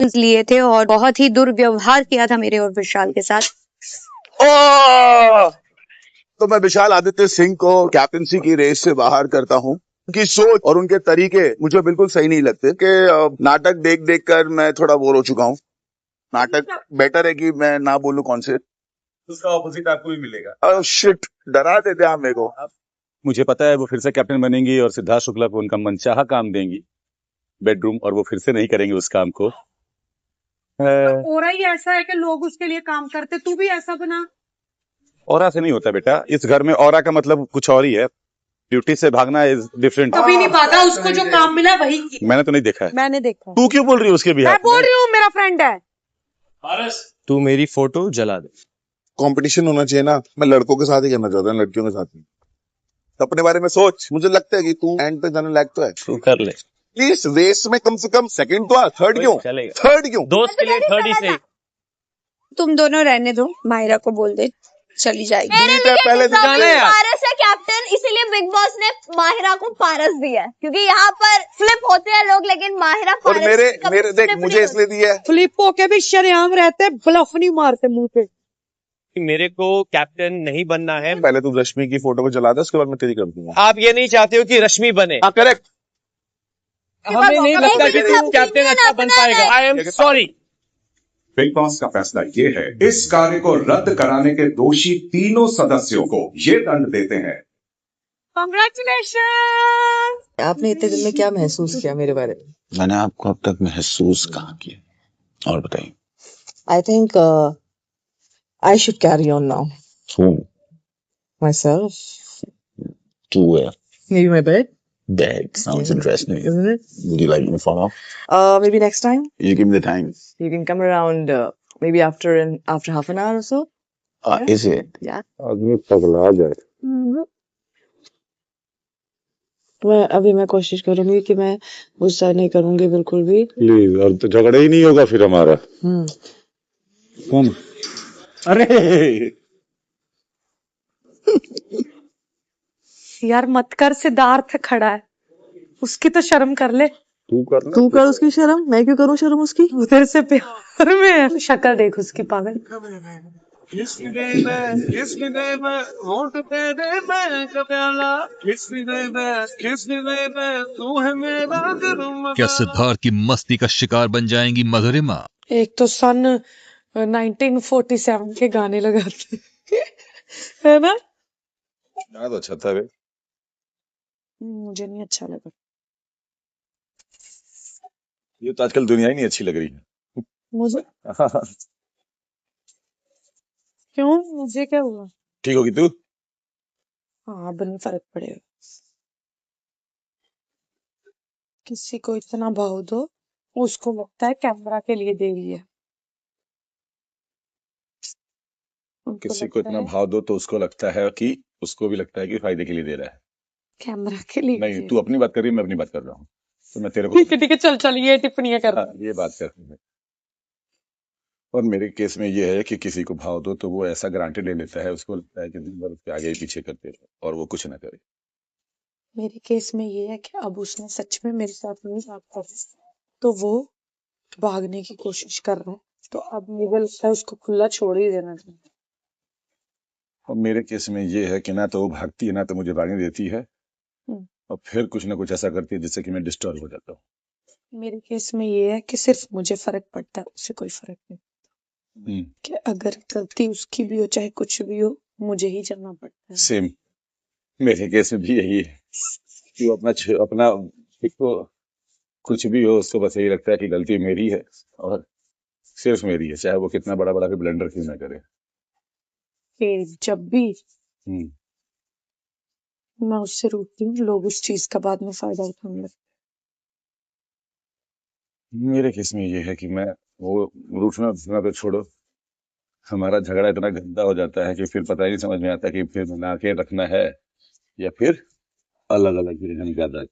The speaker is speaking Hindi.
लिए थे और बहुत ही दुर्व्यवहार किया था मेरे और विशाल के साथ। तो मैं विशाल आदित्य सिंह को कैप्टनसी की रेस से बाहर करता हूं। उनकी सोच और उनके तरीके मुझे बिल्कुल सही नहीं लगते कि नाटक देख देख कर मैं थोड़ा बोर हो चुका हूं। नाटक बेटर है कि मैं ना बोलूं कौन से, उसका ऑपोजिट आपको भी मिलेगा। शिट, डरा देते आप मेरे को। मुझे पता है वो फिर से कैप्टन बनेंगी और सिद्धार्थ शुक्ला को उनका मनचाहा काम देंगी बेडरूम, और वो फिर से नहीं करेंगे उस काम को। ओरा ही ऐसा है कि लोग उसके लिए काम करते, तू भी ऐसा बना। ऑरा से नहीं होता बेटा, इस घर में ऑरा का मतलब कुछ और ही है। ड्यूटी से भागना इज डिफरेंट। कभी नहीं भागा, उसको जो काम मिला वही किया। मैंने तो नहीं देखा है। मैंने देखा। तू क्यों बोल रही है उसके भी? मैं बोल रही हूँ, मेरा फ्रेंड है। तू मेरी फोटो जला दे। कंपटीशन होना चाहिए ना, मैं लड़कों के साथ ही करना चाहता हूँ, लड़कियों के साथ नहीं। तो अपने बारे में सोच, मुझे लगता है कि तू एंड पे जाने लायक तो है। तू कर ले। प्लीज रेस में कम से कम सेकंड तो आ, थर्ड क्यों? चलेगा। थर्ड क्यों? दोस्त के लिए थर्ड ही सही। तुम दोनों रहने दो, माहिरा को बोल दे चली जाएगी। मेरे लिए पहले से जाना है यार। पारस है कैप्टन, इसीलिए बिग बॉस ने माहिरा को पारस दिया है, क्योंकि यहाँ पर फ्लिप होते हैं लोग, लेकिन माहिरा और पारस मेरे देख, मुझे इसलिए दिया है। फ्लिप होके भी शरेआम रहते, ब्लफ नहीं मारते मुंह पे। मेरे को कैप्टन नहीं बनना है। पहले तू रश्मि की फोटो को जला दे, उसके बाद मैं तेरी कर दूंगा। आप ये नहीं चाहते हो कि रश्मि बने? हाँ करेक्ट। हमें नहीं लगता कि तू कैप्टन अच्छा बन पाएगा। I am sorry. Big boss का फैसला ये है, इस कार्य को रद्द कराने के दोषी तीनों सदस्यों को ये दंड देते हैं। कांग्रेचुलेशन। आपने इतने दिन में क्या महसूस किया मेरे बारे में? मैंने आपको अब तक महसूस कहाँ किया, और बताइए। I think I should carry on now. Who? Myself. To where? Maybe my bed. Bed. Sounds interesting. Isn't it? Would you like me to follow? Maybe next time. You give me the time. You can come around maybe after half an hour or so. Is it? Yeah. आदमी पगला जाए। अभी मैं कोशिश करूंगी कि मैं गुस्सा नहीं करूंगी बिल्कुल भी। प्लीज, और तो झगड़ा ही नहीं होगा फिर हमारा। कौन? अरे यार मत कर, सिद्धार्थ खड़ा है, उसकी तो शर्म कर ले। तू कर। तू कर उसकी शर्म, मैं क्यों करूं शर्म उसकी? उधर से प्यार में है। शक्ल देख उसकी, पागल। क्या सिद्धार्थ की मस्ती का शिकार बन जाएंगी मधुरिमा? एक तो सन 1947 के गाने लगाते है ना। तो अच्छा था बे। मुझे नहीं अच्छा लगा। ये तो आजकल दुनिया ही नहीं अच्छी लग रही है मुझे क्यों? मुझे क्या हुआ? ठीक होगी तू? हाँ, अब नहीं फर्क पड़ेगा। किसी को इतना भाव दो, उसको लगता है कैमरा के लिए दे रही है। किसी को इतना भाव दो तो उसको लगता है कि उसको भी लगता है कि फायदे के लिए दे रहा है। कैमरा के लिए नहीं, तू अपनी बात कर रही है, मैं अपनी बात कर रहा हूँ। तो मैं तेरे को ठीक है, चल चल, ये टिप्पणियां कर। ये बात कर। और मेरे केस में ये है कि किसी को भाव दो तो वो ऐसा ग्रांटेड ले लेता है, उसको लगता है कि दिन भर उसके आगे पीछे करते रहो और वो कुछ ना करे। मेरे केस में ये है कि अब उसने सच में मेरे साथ नहीं बात कर, तो वो भागने की कोशिश कर रहा है, तो अब मुझे लगता है उसको खुला छोड़ ही देना चाहिए। और मेरे केस में ये है कि ना तो वो भागती है, ना तो मुझे भागने देती है, और फिर कुछ ना कुछ ऐसा करती है जिससे कि मैं डिस्टर्ब हो जाता हूँ। मेरे केस में ये है कि सिर्फ मुझे फर्क पड़ता है, उससे कोई फर्क नहीं। कि अगर गलती उसकी भी हो चाहे कुछ भी हो, मुझे ही जाना पड़ता है। सेम मेरे केस में भी यही है कि वो अपना तो कुछ भी हो, उसको बस यही लगता है कि गलती मेरी है और सिर्फ मेरी है, चाहे वो कितना बड़ा बड़ा भी ब्लंडर क्यों ना करे। जब भी मैं उससे रूठती हूँ, लोग उस चीज का बाद में फायदा उठाने लगते। मेरे केस में ये है कि मैं वो रूठना तो छोड़ो, हमारा झगड़ा इतना गंदा हो जाता है कि फिर पता ही नहीं समझ में आता कि फिर मिला के रखना है या फिर अलग अलग रहने का।